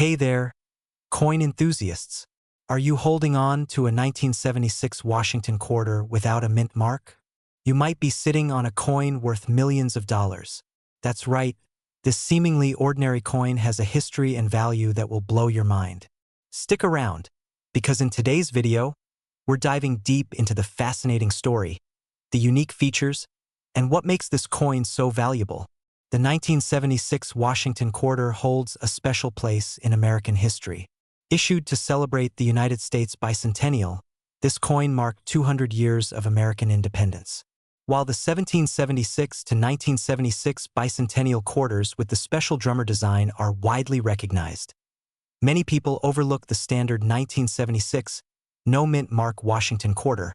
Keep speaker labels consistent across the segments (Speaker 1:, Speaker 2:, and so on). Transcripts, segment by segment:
Speaker 1: Hey there, coin enthusiasts. Are you holding on to a 1976 Washington quarter without a mint mark? You might be sitting on a coin worth millions of dollars. That's right, this seemingly ordinary coin has a history and value that will blow your mind. Stick around, because in today's video, we're diving deep into the fascinating story, the unique features, and what makes this coin so valuable. The 1976 Washington quarter holds a special place in American history. Issued to celebrate the United States bicentennial, this coin marked 200 years of American independence. While the 1776 to 1976 bicentennial quarters with the special drummer design are widely recognized, many people overlook the standard 1976 no-mint mark Washington quarter,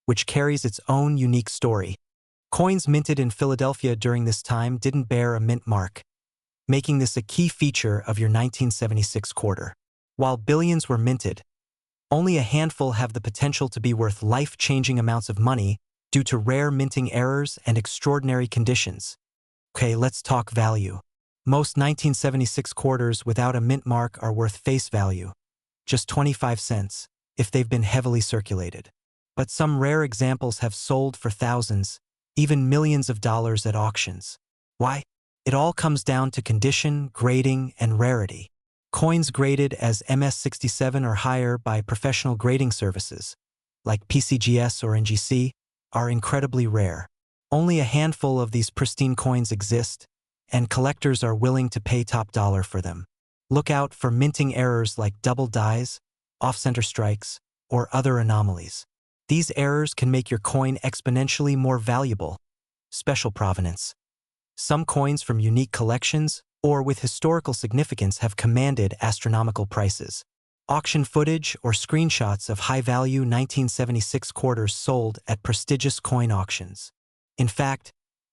Speaker 1: which carries its own unique story. Coins minted in Philadelphia during this time didn't bear a mint mark, making this a key feature of your 1976 quarter. While billions were minted, only a handful have the potential to be worth life-changing amounts of money due to rare minting errors and extraordinary conditions. Okay, let's talk value. Most 1976 quarters without a mint mark are worth face value, just 25 cents, if they've been heavily circulated. But some rare examples have sold for thousands, even millions of dollars at auctions. Why? It all comes down to condition, grading, and rarity. Coins graded as MS67 or higher by professional grading services, like PCGS or NGC, are incredibly rare. Only a handful of these pristine coins exist, and collectors are willing to pay top dollar for them. Look out for minting errors like double dies, off-center strikes, or other anomalies. These errors can make your coin exponentially more valuable. Special provenance. Some coins from unique collections or with historical significance have commanded astronomical prices. Auction footage or screenshots of high-value 1976 quarters sold at prestigious coin auctions. In fact,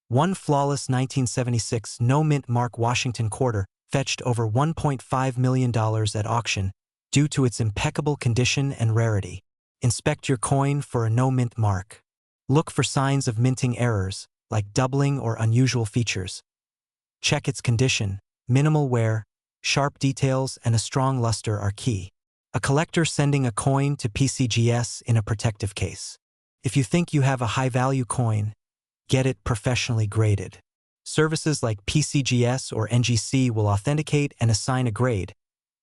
Speaker 1: one flawless 1976 no-mint mark Washington quarter fetched over $1.5 million at auction due to its impeccable condition and rarity. Inspect your coin for a no-mint mark. Look for signs of minting errors, like doubling or unusual features. Check its condition. Minimal wear, sharp details, and a strong luster are key. A collector sending a coin to PCGS in a protective case. If you think you have a high-value coin, get it professionally graded. Services like PCGS or NGC will authenticate and assign a grade,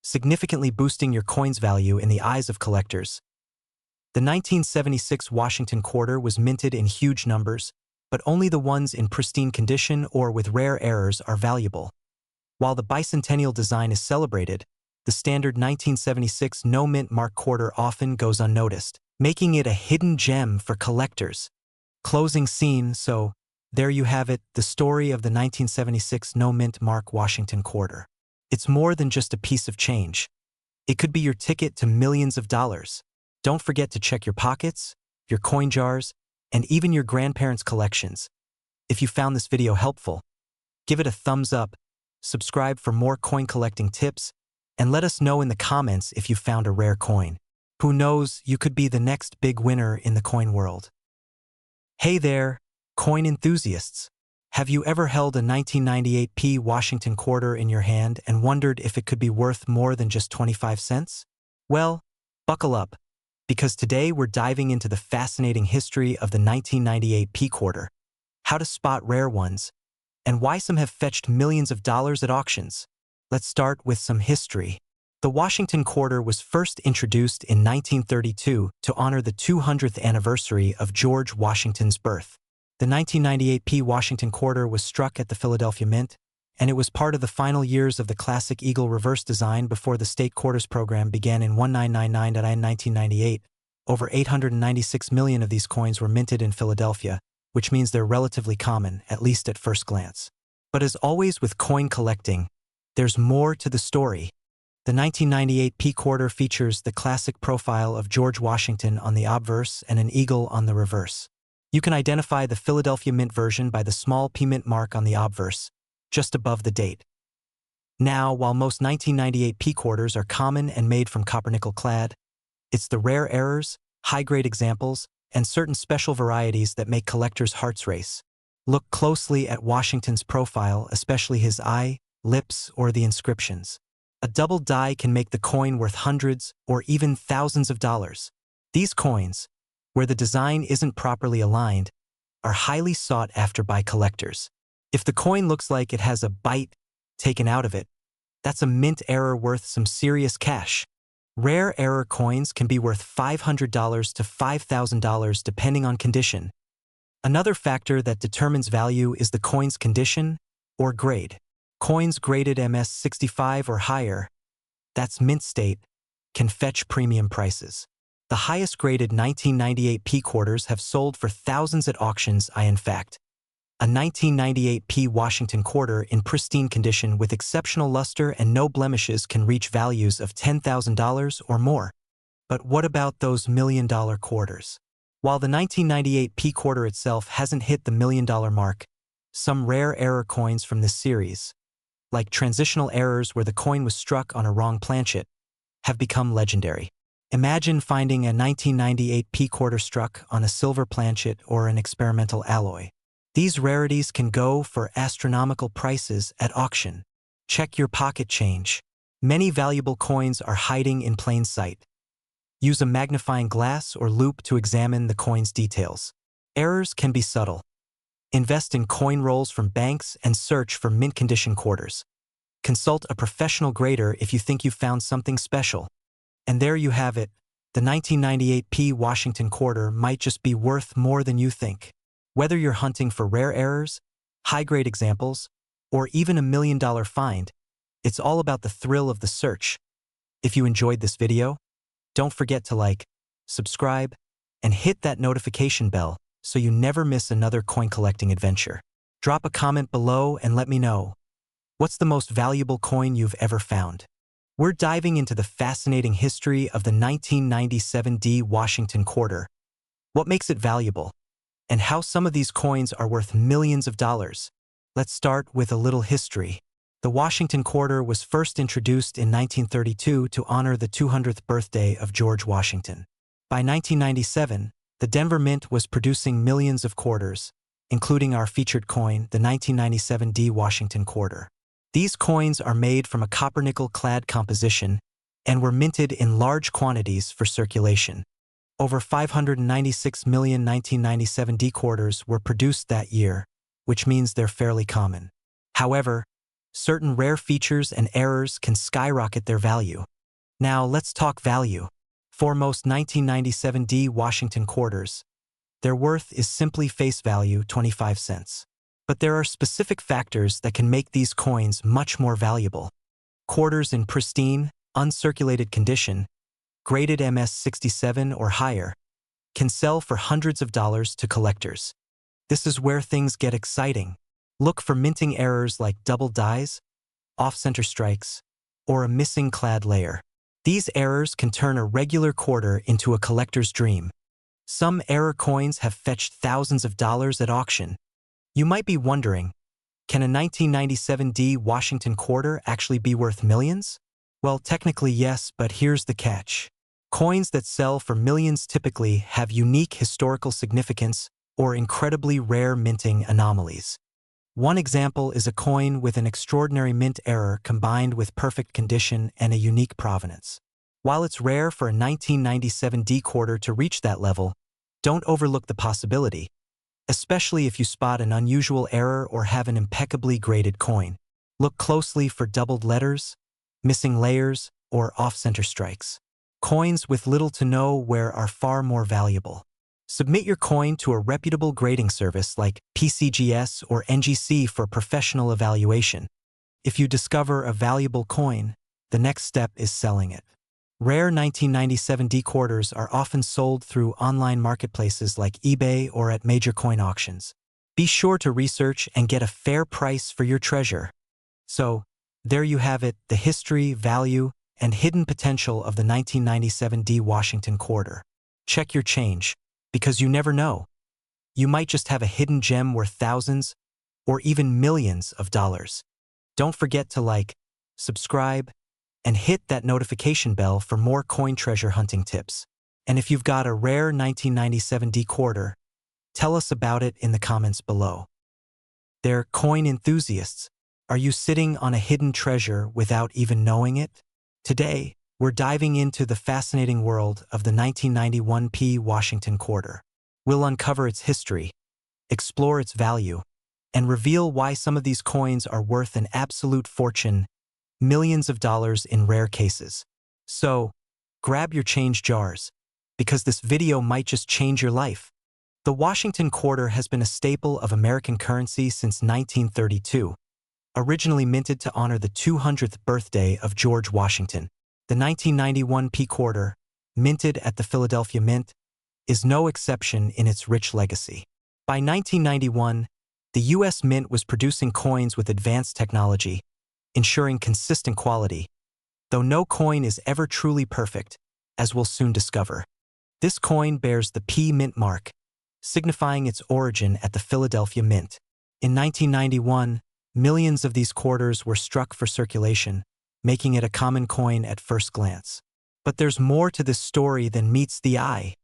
Speaker 1: significantly boosting your coin's value in the eyes of collectors. The 1976 Washington quarter was minted in huge numbers, but only the ones in pristine condition or with rare errors are valuable. While the bicentennial design is celebrated, the standard 1976 no-mint mark quarter often goes unnoticed, making it a hidden gem for collectors. Closing scene, so there you have it, the story of the 1976 no-mint mark Washington quarter. It's more than just a piece of change. It could be your ticket to millions of dollars. Don't forget to check your pockets, your coin jars, and even your grandparents' collections. If you found this video helpful, give it a thumbs up, subscribe for more coin collecting tips, and let us know in the comments if you found a rare coin. Who knows, you could be the next big winner in the coin world. Hey there, coin enthusiasts. Have you ever held a 1998 Washington quarter in your hand and wondered if it could be worth more than just 25 cents? Well, buckle up, because today we're diving into the fascinating history of the 1998 quarter, how to spot rare ones, and why some have fetched millions of dollars at auctions. Let's start with some history. The Washington quarter was first introduced in 1932 to honor the 200th anniversary of George Washington's birth. The 1998 Washington quarter was struck at the Philadelphia Mint, and it was part of the final years of the classic eagle reverse design before the state quarters program began in 1998. Over 896 million of these coins were minted in Philadelphia, which means they're relatively common, at least at first glance. But as always with coin collecting, there's more to the story. The 1998 quarter features the classic profile of George Washington on the obverse and an eagle on the reverse. You can identify the Philadelphia Mint version by the small P mint mark on the obverse, just above the date. Now, while most 1998 quarters are common and made from copper-nickel clad, it's the rare errors, high-grade examples, and certain special varieties that make collectors' hearts race. Look closely at Washington's profile, especially his eye, lips, or the inscriptions. A double die can make the coin worth hundreds or even thousands of dollars. These coins, where the design isn't properly aligned, are highly sought after by collectors. If the coin looks like it has a bite taken out of it, that's a mint error worth some serious cash. Rare error coins can be worth $500 to $5,000 depending on condition. Another factor that determines value is the coin's condition or grade. Coins graded MS65 or higher, that's mint state, can fetch premium prices. The highest graded 1998 P quarters have sold for thousands at auctions. In fact, a 1998 P Washington quarter in pristine condition with exceptional luster and no blemishes can reach values of $10,000 or more. But what about those million-dollar quarters? While the 1998 P quarter itself hasn't hit the million-dollar mark, some rare error coins from this series, like transitional errors where the coin was struck on a wrong planchet, have become legendary. Imagine finding a 1998 P quarter struck on a silver planchet or an experimental alloy. These rarities can go for astronomical prices at auction. Check your pocket change. Many valuable coins are hiding in plain sight. Use a magnifying glass or loupe to examine the coin's details. Errors can be subtle. Invest in coin rolls from banks and search for mint condition quarters. Consult a professional grader if you think you've found something special. And there you have it. The 1998 P Washington quarter might just be worth more than you think. Whether you're hunting for rare errors, high-grade examples, or even a million-dollar find, it's all about the thrill of the search. If you enjoyed this video, don't forget to like, subscribe, and hit that notification bell so you never miss another coin collecting adventure. Drop a comment below and let me know, what's the most valuable coin you've ever found? We're diving into the fascinating history of the 1997 D Washington quarter, what makes it valuable, and how some of these coins are worth millions of dollars. Let's start with a little history. The Washington quarter was first introduced in 1932 to honor the 200th birthday of George Washington. By 1997, the Denver Mint was producing millions of quarters, including our featured coin, the 1997 D Washington quarter. These coins are made from a copper-nickel-clad composition and were minted in large quantities for circulation. Over 596 million 1997 D quarters were produced that year, which means they're fairly common. However, certain rare features and errors can skyrocket their value. Now let's talk value. For most 1997 D Washington quarters, their worth is simply face value 25 cents. But there are specific factors that can make these coins much more valuable. Quarters in pristine, uncirculated condition, graded MS67 or higher, can sell for hundreds of dollars to collectors. This is where things get exciting. Look for minting errors like double dies, off-center strikes, or a missing clad layer. These errors can turn a regular quarter into a collector's dream. Some error coins have fetched thousands of dollars at auction. You might be wondering, can a 1997 D Washington quarter actually be worth millions? Well, technically yes, but here's the catch. Coins that sell for millions typically have unique historical significance or incredibly rare minting anomalies. One example is a coin with an extraordinary mint error combined with perfect condition and a unique provenance. While it's rare for a 1997 D quarter to reach that level, don't overlook the possibility, especially if you spot an unusual error or have an impeccably graded coin. Look closely for doubled letters, missing layers, or off-center strikes. Coins with little to no wear are far more valuable. Submit your coin to a reputable grading service like PCGS or NGC for professional evaluation. If you discover a valuable coin, the next step is selling it. Rare 1997 D quarters are often sold through online marketplaces like eBay or at major coin auctions. Be sure to research and get a fair price for your treasure. So, there you have it, the history, value, and hidden potential of the 1997 D Washington quarter. Check your change, because you never know. You might just have a hidden gem worth thousands or even millions of dollars. Don't forget to like, subscribe, and hit that notification bell for more coin treasure hunting tips. And if you've got a rare 1997 D quarter, tell us about it in the comments below. They're coin enthusiasts. Are you sitting on a hidden treasure without even knowing it? Today, we're diving into the fascinating world of the 1991 Washington quarter. We'll uncover its history, explore its value, and reveal why some of these coins are worth an absolute fortune, millions of dollars in rare cases. So, grab your change jars, because this video might just change your life. The Washington quarter has been a staple of American currency since 1932. Originally minted to honor the 200th birthday of George Washington, the 1991 quarter, minted at the Philadelphia Mint, is no exception in its rich legacy. By 1991, the U.S. Mint was producing coins with advanced technology, ensuring consistent quality, though no coin is ever truly perfect, as we'll soon discover. This coin bears the P Mint mark, signifying its origin at the Philadelphia Mint. In 1991, millions of these quarters were struck for circulation, making it a common coin at first glance. But there's more to this story than meets the eye.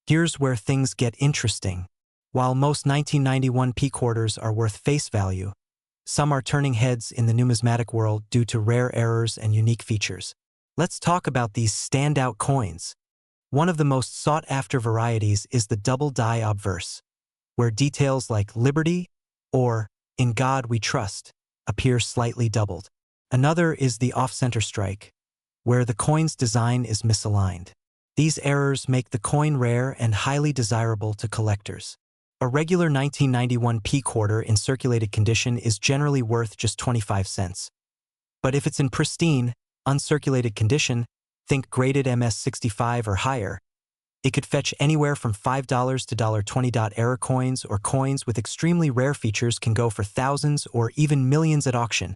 Speaker 1: Here's where things get interesting. While most 1991 quarters are worth face value, some are turning heads in the numismatic world due to rare errors and unique features. Let's talk about these standout coins. One of the most sought-after varieties is the double die obverse, where details like Liberty or In God We Trust appear slightly doubled. Another is the off-center strike, where the coin's design is misaligned. These errors make the coin rare and highly desirable to collectors. A regular 1991 quarter in circulated condition is generally worth just 25 cents. But if it's in pristine, uncirculated condition, think graded MS-65 or higher, it could fetch anywhere from $5 to $20. Error coins or coins with extremely rare features can go for thousands or even millions at auction.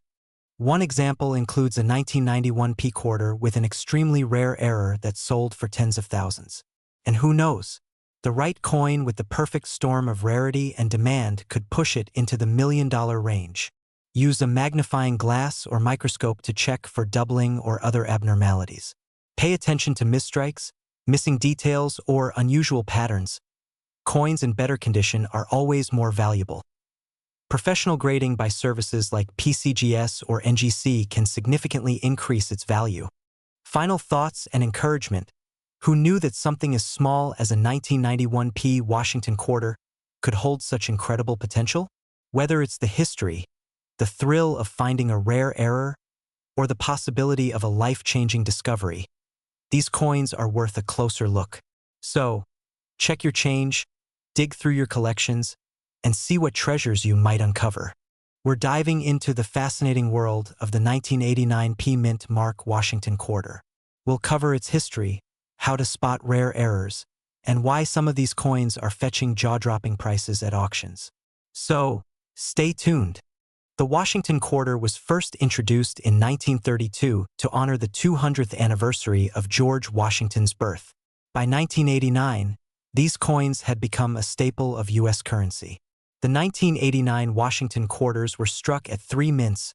Speaker 1: One example includes a 1991 quarter with an extremely rare error that sold for tens of thousands. And who knows? The right coin with the perfect storm of rarity and demand could push it into the $1 million range. Use a magnifying glass or microscope to check for doubling or other abnormalities. Pay attention to misstrikes, missing details, or unusual patterns. Coins in better condition are always more valuable. Professional grading by services like PCGS or NGC can significantly increase its value. Final thoughts and encouragement. Who knew that something as small as a 1991 Washington quarter could hold such incredible potential? Whether it's the history, the thrill of finding a rare error, or the possibility of a life-changing discovery, these coins are worth a closer look. So, check your change, dig through your collections, and see what treasures you might uncover. We're diving into the fascinating world of the 1989 Mint Mark Washington quarter. We'll cover its history, how to spot rare errors, and why some of these coins are fetching jaw-dropping prices at auctions. So, stay tuned. The Washington quarter was first introduced in 1932 to honor the 200th anniversary of George Washington's birth. By 1989, these coins had become a staple of U.S. currency. The 1989 Washington quarters were struck at 3 mints: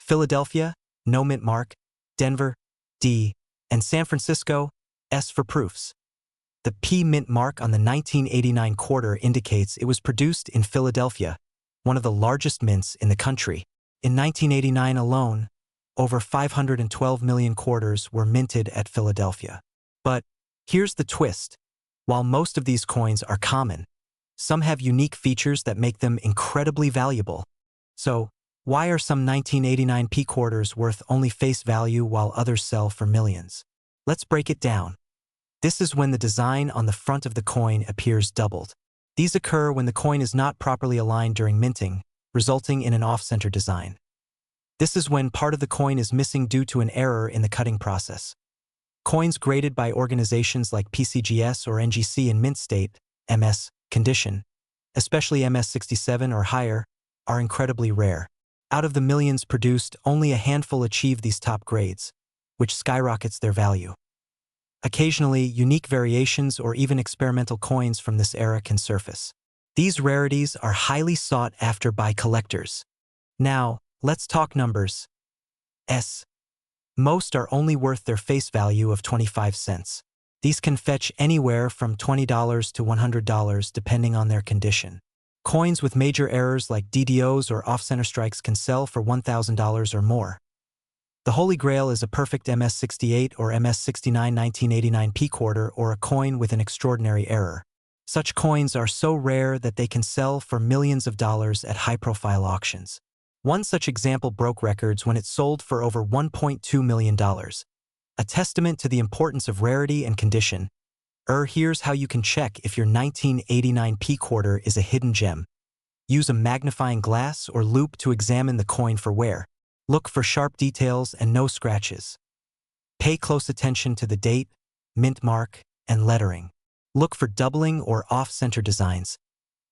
Speaker 1: Philadelphia, no mint mark; Denver, D; and San Francisco, S for proofs. The P Mint mark on the 1989 quarter indicates it was produced in Philadelphia, one of the largest mints in the country. In 1989 alone, over 512 million quarters were minted at Philadelphia. But here's the twist. While most of these coins are common, some have unique features that make them incredibly valuable. So, why are some 1989 quarters worth only face value while others sell for millions? Let's break it down. This is when the design on the front of the coin appears doubled. These occur when the coin is not properly aligned during minting, resulting in an off-center design. This is when part of the coin is missing due to an error in the cutting process. Coins graded by organizations like PCGS or NGC in mint state, MS, condition, especially MS-67 or higher, are incredibly rare. Out of the millions produced, only a handful achieve these top grades, which skyrockets their value. Occasionally, unique variations or even experimental coins from this era can surface. These rarities are highly sought after by collectors. Now, let's talk numbers. Most are only worth their face value of 25 cents. These can fetch anywhere from $20 to $100 depending on their condition. Coins with major errors like DDOs or off-center strikes can sell for $1,000 or more. The Holy Grail is a perfect MS-68 or MS-69 1989 P quarter or a coin with an extraordinary error. Such coins are so rare that they can sell for millions of dollars at high-profile auctions. One such example broke records when it sold for over $1.2 million. A testament to the importance of rarity and condition. Here's how you can check if your 1989 P quarter is a hidden gem. Use a magnifying glass or loupe to examine the coin for wear. Look for sharp details and no scratches. Pay close attention to the date, mint mark, and lettering. Look for doubling or off-center designs.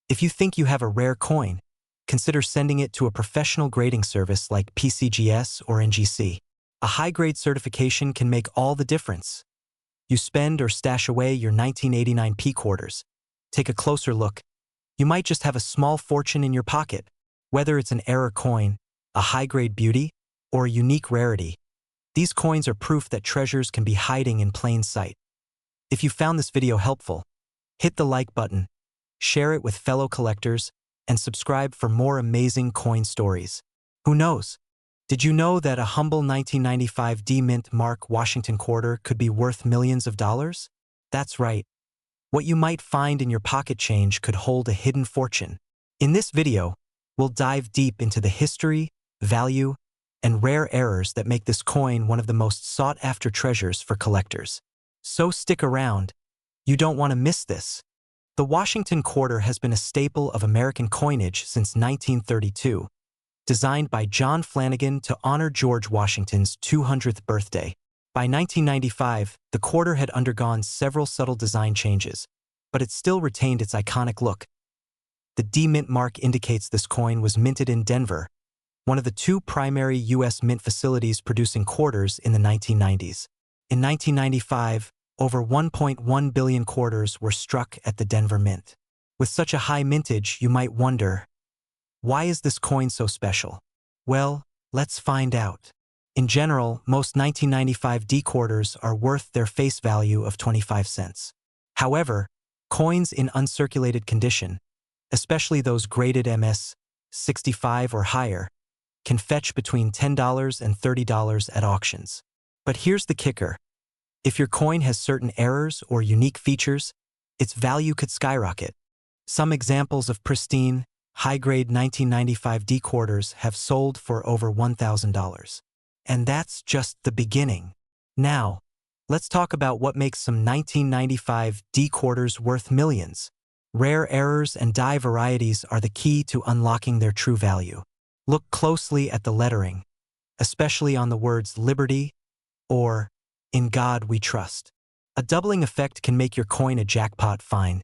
Speaker 1: If you think you have a rare coin, consider sending it to a professional grading service like PCGS or NGC. A high-grade certification can make all the difference. You spend or stash away your 1989 P quarters. Take a closer look. You might just have a small fortune in your pocket. Whether it's an error coin, a high-grade beauty, or a unique rarity, these coins are proof that treasures can be hiding in plain sight. If you found this video helpful, hit the like button, share it with fellow collectors, and subscribe for more amazing coin stories. Who knows? Did you know that a humble 1995 D Mint Mark Washington quarter could be worth millions of dollars? That's right. What you might find in your pocket change could hold a hidden fortune. In this video, we'll dive deep into the history, value, and rare errors that make this coin one of the most sought-after treasures for collectors. So stick around. You don't want to miss this. The Washington quarter has been a staple of American coinage since 1932. Designed by John Flanagan to honor George Washington's 200th birthday. By 1995, the quarter had undergone several subtle design changes, but it still retained its iconic look. The D Mint mark indicates this coin was minted in Denver, one of the two primary U.S. mint facilities producing quarters in the 1990s. In 1995, over 1.1 billion quarters were struck at the Denver Mint. With such a high mintage, you might wonder, why is this coin so special? Well, let's find out. In general, most 1995 D quarters are worth their face value of 25 cents. However, coins in uncirculated condition, especially those graded MS 65 or higher, can fetch between $10 and $30 at auctions. But here's the kicker. If your coin has certain errors or unique features, its value could skyrocket. Some examples of pristine, high-grade 1995 D quarters have sold for over $1,000. And that's just the beginning. Now, let's talk about what makes some 1995 D quarters worth millions. Rare errors and die varieties are the key to unlocking their true value. Look closely at the lettering, especially on the words Liberty or In God We Trust. A doubling effect can make your coin a jackpot find.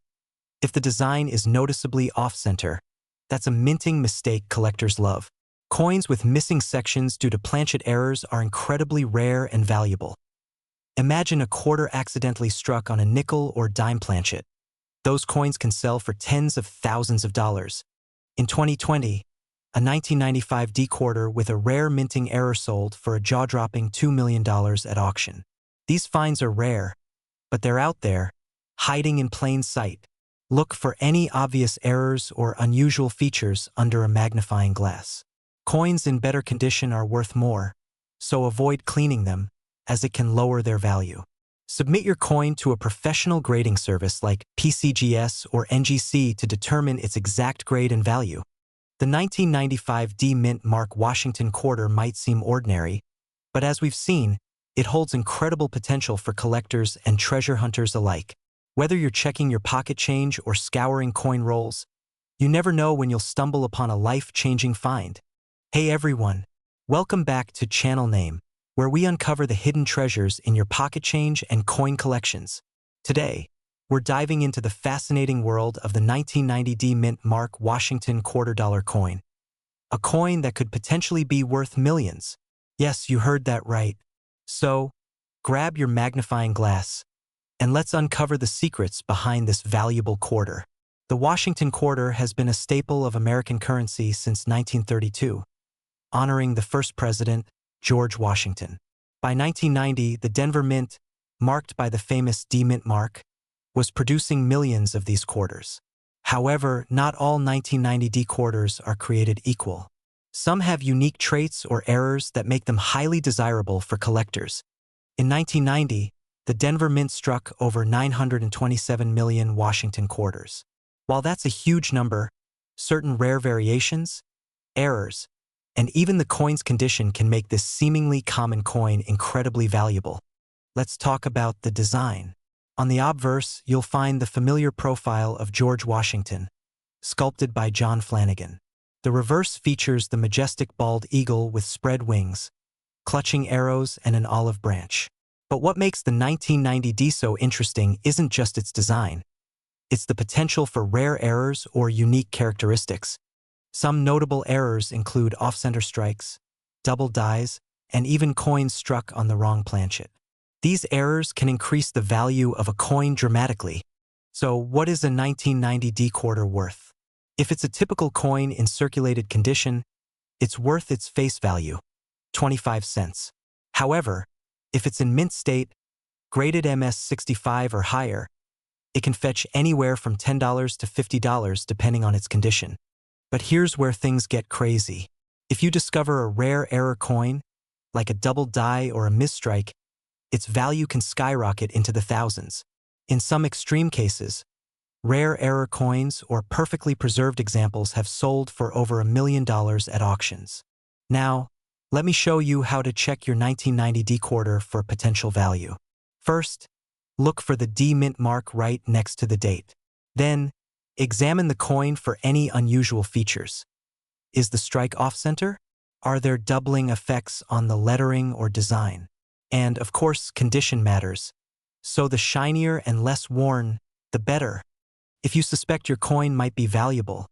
Speaker 1: If the design is noticeably off-center, that's a minting mistake collectors love. Coins with missing sections due to planchet errors are incredibly rare and valuable. Imagine a quarter accidentally struck on a nickel or dime planchet. Those coins can sell for tens of thousands of dollars. In 2020, a 1995 D quarter with a rare minting error sold for a jaw-dropping $2 million at auction. These finds are rare, but they're out there, hiding in plain sight. Look for any obvious errors or unusual features under a magnifying glass. Coins in better condition are worth more, so avoid cleaning them, as it can lower their value. Submit your coin to a professional grading service like PCGS or NGC to determine its exact grade and value. The 1995 D Mint Mark Washington quarter might seem ordinary, but as we've seen, it holds incredible potential for collectors and treasure hunters alike. Whether you're checking your pocket change or scouring coin rolls, you never know when you'll stumble upon a life-changing find. Hey everyone, welcome back to Channel Name, where we uncover the hidden treasures in your pocket change and coin collections. Today, we're diving into the fascinating world of the 1990 D Mint Mark Washington $quarter coin. A coin that could potentially be worth millions. Yes, you heard that right. So, grab your magnifying glass, and let's uncover the secrets behind this valuable quarter. The Washington quarter has been a staple of American currency since 1932, honoring the first president, George Washington. By 1990, the Denver Mint, marked by the famous D Mint mark, was producing millions of these quarters. However, not all 1990D quarters are created equal. Some have unique traits or errors that make them highly desirable for collectors. In 1990, the Denver Mint struck over 927 million Washington quarters. While that's a huge number, certain rare variations, errors, and even the coin's condition can make this seemingly common coin incredibly valuable. Let's talk about the design. On the obverse, you'll find the familiar profile of George Washington, sculpted by John Flanagan. The reverse features the majestic bald eagle with spread wings, clutching arrows and an olive branch. But what makes the 1990D so interesting isn't just its design. It's the potential for rare errors or unique characteristics. Some notable errors include off-center strikes, double dies, and even coins struck on the wrong planchet. These errors can increase the value of a coin dramatically. So what is a 1990D quarter worth? If it's a typical coin in circulated condition, it's worth its face value, 25 cents. However, if it's in mint state, graded MS65 or higher, it can fetch anywhere from $10 to $50 depending on its condition. But here's where things get crazy. If you discover a rare error coin, like a double die or a misstrike, its value can skyrocket into the thousands. In some extreme cases, rare error coins or perfectly preserved examples have sold for over $1 million at auctions. Now, let me show you how to check your 1990D quarter for potential value. First, look for the D mint mark right next to the date. Then, examine the coin for any unusual features. Is the strike off-center? Are there doubling effects on the lettering or design? And, of course, condition matters. So the shinier and less worn, the better. If you suspect your coin might be valuable,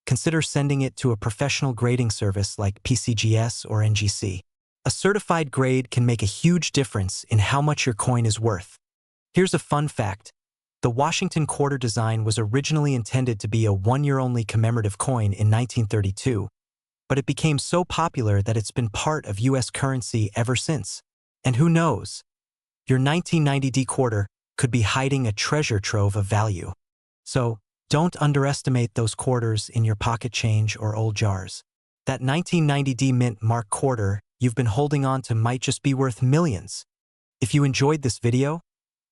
Speaker 1: consider sending it to a professional grading service like PCGS or NGC. A certified grade can make a huge difference in how much your coin is worth. Here's a fun fact. The Washington quarter design was originally intended to be a one-year-only commemorative coin in 1932, but it became so popular that it's been part of U.S. currency ever since. And who knows? Your 1990D quarter could be hiding a treasure trove of value. So, don't underestimate those quarters in your pocket change or old jars. That 1990D mint mark quarter you've been holding on to might just be worth millions. If you enjoyed this video,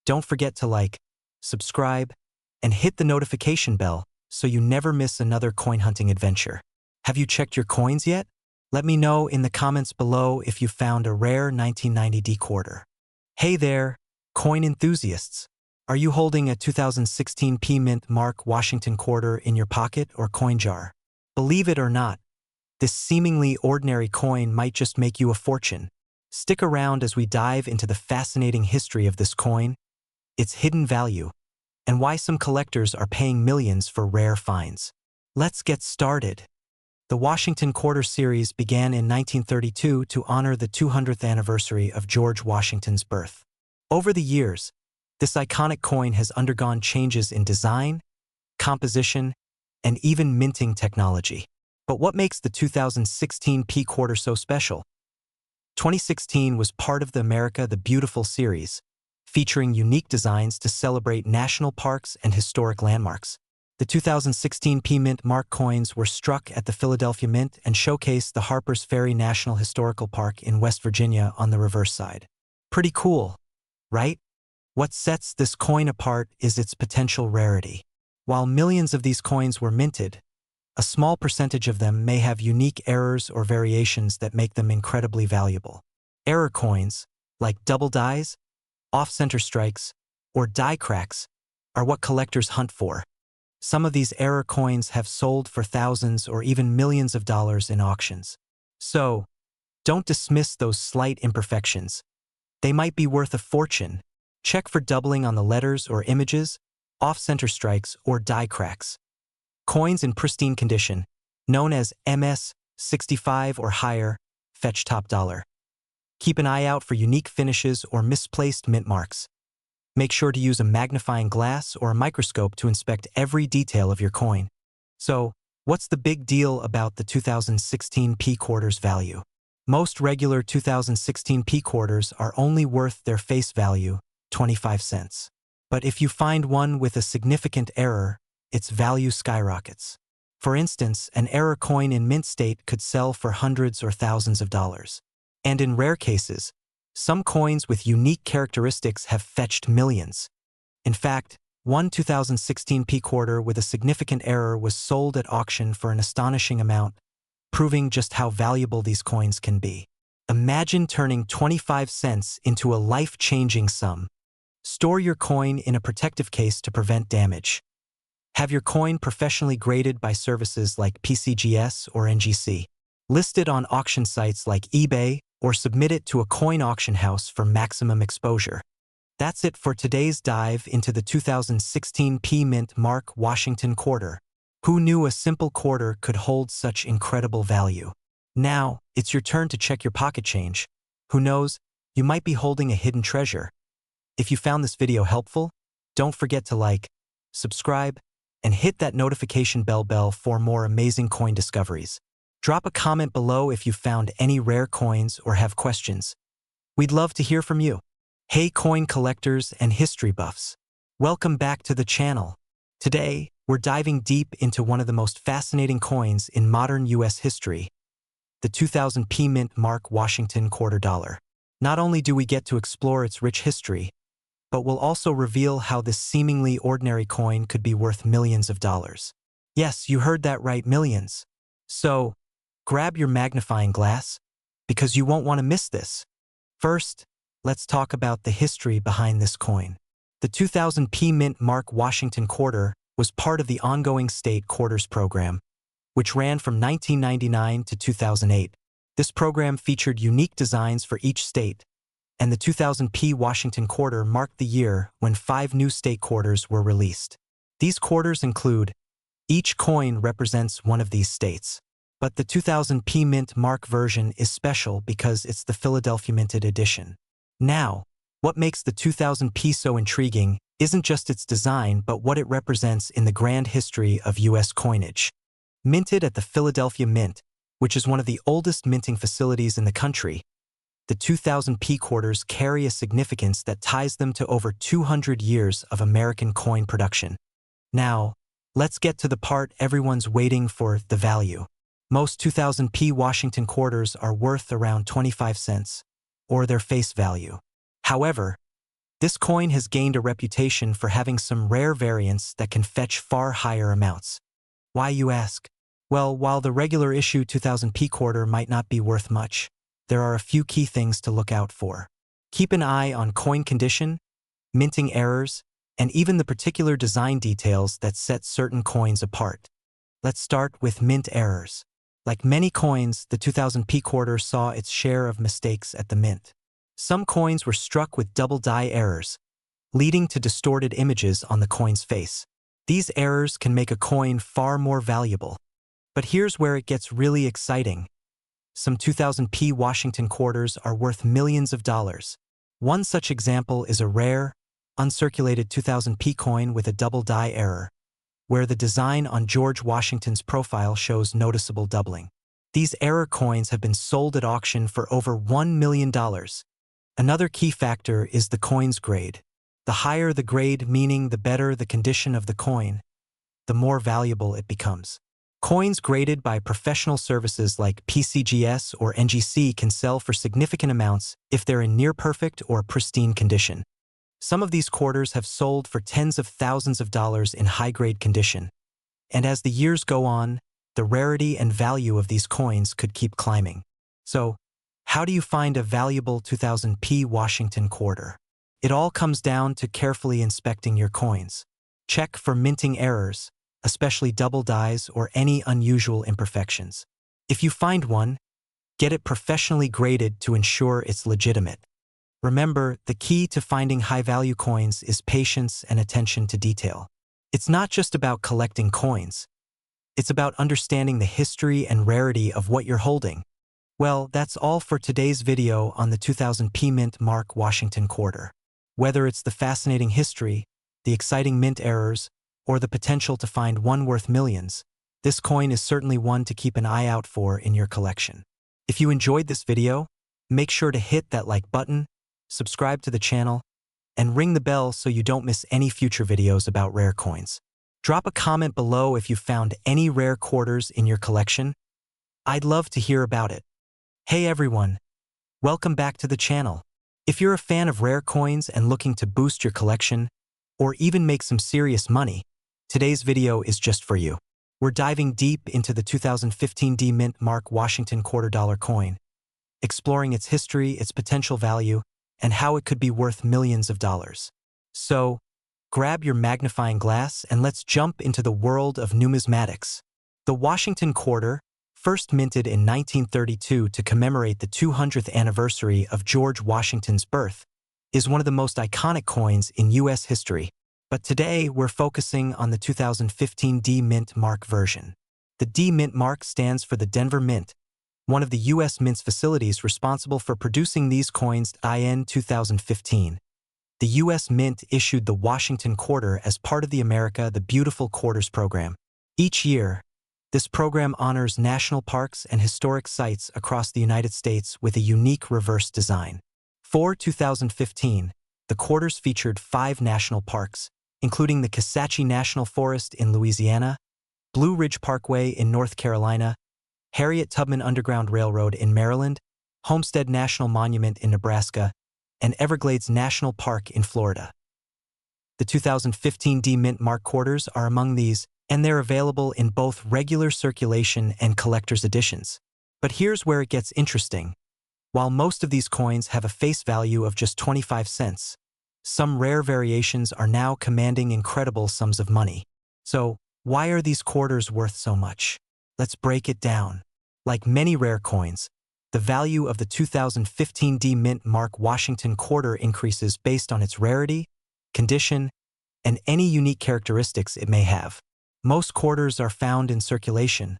Speaker 1: don't forget to like, subscribe, and hit the notification bell so you never miss another coin hunting adventure. Have you checked your coins yet? Let me know in the comments below if you found a rare 1990D quarter. Hey there, coin enthusiasts! Are you holding a 2016 P Mint Mark Washington quarter in your pocket or coin jar? Believe it or not, this seemingly ordinary coin might just make you a fortune. Stick around as we dive into the fascinating history of this coin, its hidden value, and why some collectors are paying millions for rare finds. Let's get started. The Washington Quarter series began in 1932 to honor the 200th anniversary of George Washington's birth. Over the years, this iconic coin has undergone changes in design, composition, and even minting technology. But what makes the 2016 P quarter so special? 2016 was part of the America the Beautiful series, featuring unique designs to celebrate national parks and historic landmarks. The 2016 P Mint Mark coins were struck at the Philadelphia Mint and showcased the Harpers Ferry National Historical Park in West Virginia on the reverse side. Pretty cool, right? What sets this coin apart is its potential rarity. While millions of these coins were minted, a small percentage of them may have unique errors or variations that make them incredibly valuable. Error coins, like double dies, off-center strikes, or die cracks, are what collectors hunt for. Some of these error coins have sold for thousands or even millions of dollars in auctions. So, don't dismiss those slight imperfections. They might be worth a fortune. Check for doubling on the letters or images, off-center strikes, or die cracks. Coins in pristine condition, known as MS65 or higher, fetch top dollar. Keep an eye out for unique finishes or misplaced mint marks. Make sure to use a magnifying glass or a microscope to inspect every detail of your coin. So, what's the big deal about the 2016 P quarter's value? Most regular 2016 P quarters are only worth their face value, 25 cents. But if you find one with a significant error, its value skyrockets. For instance, an error coin in mint state could sell for hundreds or thousands of dollars. And in rare cases, some coins with unique characteristics have fetched millions. In fact, one 2016 P quarter with a significant error was sold at auction for an astonishing amount, proving just how valuable these coins can be. Imagine turning 25 cents into a life-changing sum. Store your coin in a protective case to prevent damage. Have your coin professionally graded by services like PCGS or NGC. List it on auction sites like eBay or submit it to a coin auction house for maximum exposure. That's it for today's dive into the 2016 P Mint Mark Washington quarter. Who knew a simple quarter could hold such incredible value? Now, it's your turn to check your pocket change. Who knows, you might be holding a hidden treasure. If you found this video helpful, don't forget to like, subscribe, and hit that notification bell for more amazing coin discoveries. Drop a comment below if you found any rare coins or have questions. We'd love to hear from you. Hey coin collectors and history buffs. Welcome back to the channel. Today, we're diving deep into one of the most fascinating coins in modern US history, the 2000 P Mint Mark Washington quarter dollar. Not only do we get to explore its rich history, but we'll also reveal how this seemingly ordinary coin could be worth millions of dollars. Yes, you heard that right, millions. So, grab your magnifying glass, because you won't want to miss this. First, let's talk about the history behind this coin. The 2000 P Mint Mark Washington quarter was part of the ongoing state quarters program, which ran from 1999 to 2008. This program featured unique designs for each state, and the 2000 P Washington quarter marked the year when 5 new state quarters were released. These quarters include, each coin represents one of these states. But the 2000 P Mint Mark version is special because it's the Philadelphia Minted edition. Now, what makes the 2000 P so intriguing isn't just its design but what it represents in the grand history of US coinage. Minted at the Philadelphia Mint, which is one of the oldest minting facilities in the country, the 2000 P quarters carry a significance that ties them to over 200 years of American coin production. Now, let's get to the part everyone's waiting for, the value. Most 2000 P Washington quarters are worth around 25 cents, or their face value. However, this coin has gained a reputation for having some rare variants that can fetch far higher amounts. Why, you ask? Well, while the regular issue 2000 P quarter might not be worth much, there are a few key things to look out for. Keep an eye on coin condition, minting errors, and even the particular design details that set certain coins apart. Let's start with mint errors. Like many coins, the 2000 P quarter saw its share of mistakes at the mint. Some coins were struck with double die errors, leading to distorted images on the coin's face. These errors can make a coin far more valuable. But here's where it gets really exciting. Some 2000 P Washington quarters are worth millions of dollars. One such example is a rare, uncirculated 2000 P coin with a double die error, where the design on George Washington's profile shows noticeable doubling. These error coins have been sold at auction for over $1 million. Another key factor is the coin's grade. The higher the grade, meaning the better the condition of the coin, the more valuable it becomes. Coins graded by professional services like PCGS or NGC can sell for significant amounts if they're in near-perfect or pristine condition. Some of these quarters have sold for tens of thousands of dollars in high-grade condition. And as the years go on, the rarity and value of these coins could keep climbing. So, how do you find a valuable 2000 P Washington quarter? It all comes down to carefully inspecting your coins. Check for minting errors, especially double dies or any unusual imperfections. If you find one, get it professionally graded to ensure it's legitimate. Remember, the key to finding high-value coins is patience and attention to detail. It's not just about collecting coins. It's about understanding the history and rarity of what you're holding. Well, that's all for today's video on the 2000 P Mint Mark Washington quarter. Whether it's the fascinating history, the exciting mint errors, or the potential to find one worth millions, this coin is certainly one to keep an eye out for in your collection. If you enjoyed this video, make sure to hit that like button, subscribe to the channel, and ring the bell so you don't miss any future videos about rare coins. Drop a comment below if you found any rare quarters in your collection. I'd love to hear about it. Hey everyone, welcome back to the channel. If you're a fan of rare coins and looking to boost your collection, or even make some serious money, today's video is just for you. We're diving deep into the 2015 D Mint Mark Washington $quarter coin, exploring its history, its potential value, and how it could be worth millions of dollars. So, grab your magnifying glass and let's jump into the world of numismatics. The Washington quarter, first minted in 1932 to commemorate the 200th anniversary of George Washington's birth, is one of the most iconic coins in U.S. history. But today, we're focusing on the 2015 D Mint Mark version. The D Mint Mark stands for the Denver Mint, one of the U.S. Mint's facilities responsible for producing these coins. In 2015, the U.S. Mint issued the Washington Quarter as part of the America the Beautiful Quarters program. Each year, this program honors national parks and historic sites across the United States with a unique reverse design. For 2015, the quarters featured 5 national parks, including the Kisatchie National Forest in Louisiana, Blue Ridge Parkway in North Carolina, Harriet Tubman Underground Railroad in Maryland, Homestead National Monument in Nebraska, and Everglades National Park in Florida. The 2015 D Mint Mark quarters are among these, and they're available in both regular circulation and collector's editions. But here's where it gets interesting. While most of these coins have a face value of just 25 cents, some rare variations are now commanding incredible sums of money. So, why are these quarters worth so much? Let's break it down. Like many rare coins, the value of the 2015 D Mint Mark Washington quarter increases based on its rarity, condition, and any unique characteristics it may have. Most quarters are found in circulation,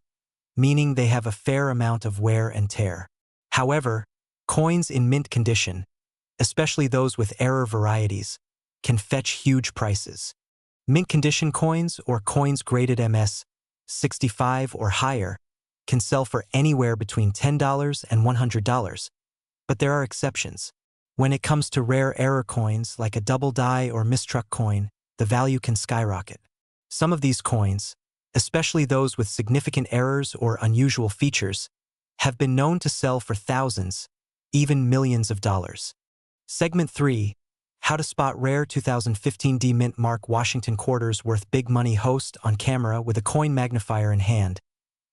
Speaker 1: meaning they have a fair amount of wear and tear. However, coins in mint condition, especially those with rarer varieties, can fetch huge prices. Mint condition coins, or coins graded MS 65 or higher, can sell for anywhere between $10 and $100, but there are exceptions. When it comes to rare error coins like a double die or mistruck coin, the value can skyrocket. Some of these coins, especially those with significant errors or unusual features, have been known to sell for thousands, even millions of dollars. Segment 3, How to Spot Rare 2015 D Mint Mark Washington Quarters Worth Big Money. Host on camera with a coin magnifier in hand.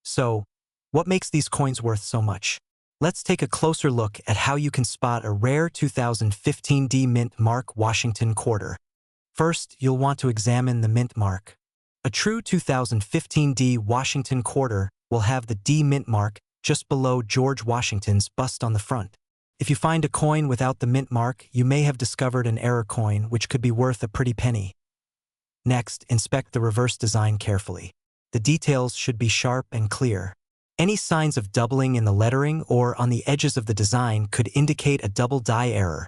Speaker 1: So, what makes these coins worth so much? Let's take a closer look at how you can spot a rare 2015 D Mint Mark Washington quarter. First, you'll want to examine the mint mark. A true 2015 D Washington quarter will have the D Mint mark just below George Washington's bust on the front. If you find a coin without the mint mark, you may have discovered an error coin which could be worth a pretty penny. Next, inspect the reverse design carefully. The details should be sharp and clear. Any signs of doubling in the lettering or on the edges of the design could indicate a double die error,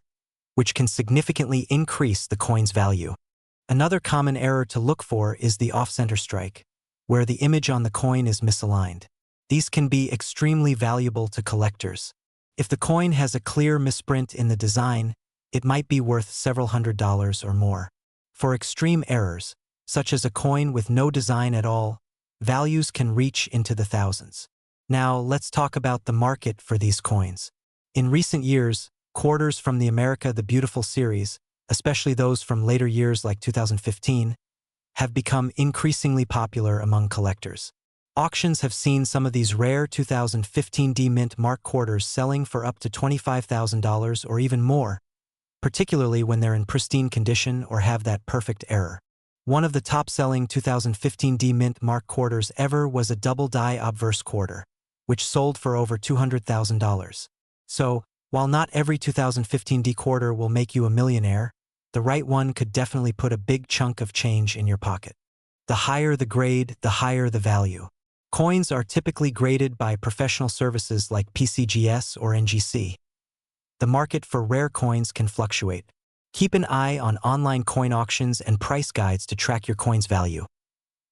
Speaker 1: which can significantly increase the coin's value. Another common error to look for is the off-center strike, where the image on the coin is misaligned. These can be extremely valuable to collectors. If the coin has a clear misprint in the design, it might be worth several $100s or more. For extreme errors, such as a coin with no design at all, values can reach into the thousands. Now, let's talk about the market for these coins. In recent years, quarters from the America the Beautiful series, especially those from later years like 2015, have become increasingly popular among collectors. Auctions have seen some of these rare 2015 D Mint Mark quarters selling for up to $25,000 or even more, particularly when they're in pristine condition or have that perfect error. One of the top-selling 2015 D Mint Mark quarters ever was a double die obverse quarter, which sold for over $200,000. So, while not every 2015 D quarter will make you a millionaire, the right one could definitely put a big chunk of change in your pocket. The higher the grade, the higher the value. Coins are typically graded by professional services like PCGS or NGC. The market for rare coins can fluctuate. Keep an eye on online coin auctions and price guides to track your coin's value.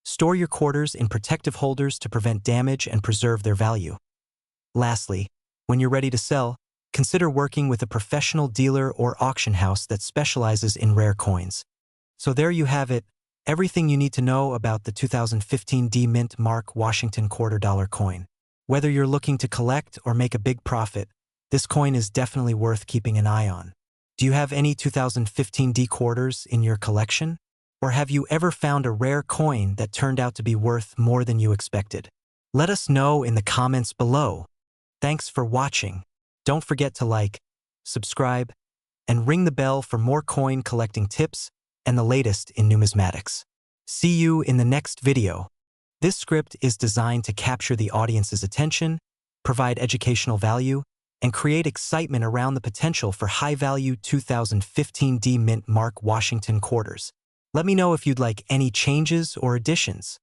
Speaker 1: Store your quarters in protective holders to prevent damage and preserve their value. Lastly, when you're ready to sell, consider working with a professional dealer or auction house that specializes in rare coins. So there you have it, everything you need to know about the 2015 D Mint Mark Washington quarter dollar coin. Whether you're looking to collect or make a big profit, this coin is definitely worth keeping an eye on. Do you have any 2015 D quarters in your collection? Or have you ever found a rare coin that turned out to be worth more than you expected? Let us know in the comments below. Thanks for watching. Don't forget to like, subscribe, and ring the bell for more coin collecting tips and the latest in numismatics. See you in the next video. This script is designed to capture the audience's attention, provide educational value, and create excitement around the potential for high-value 2015 D Mint Mark Washington quarters. Let me know if you'd like any changes or additions.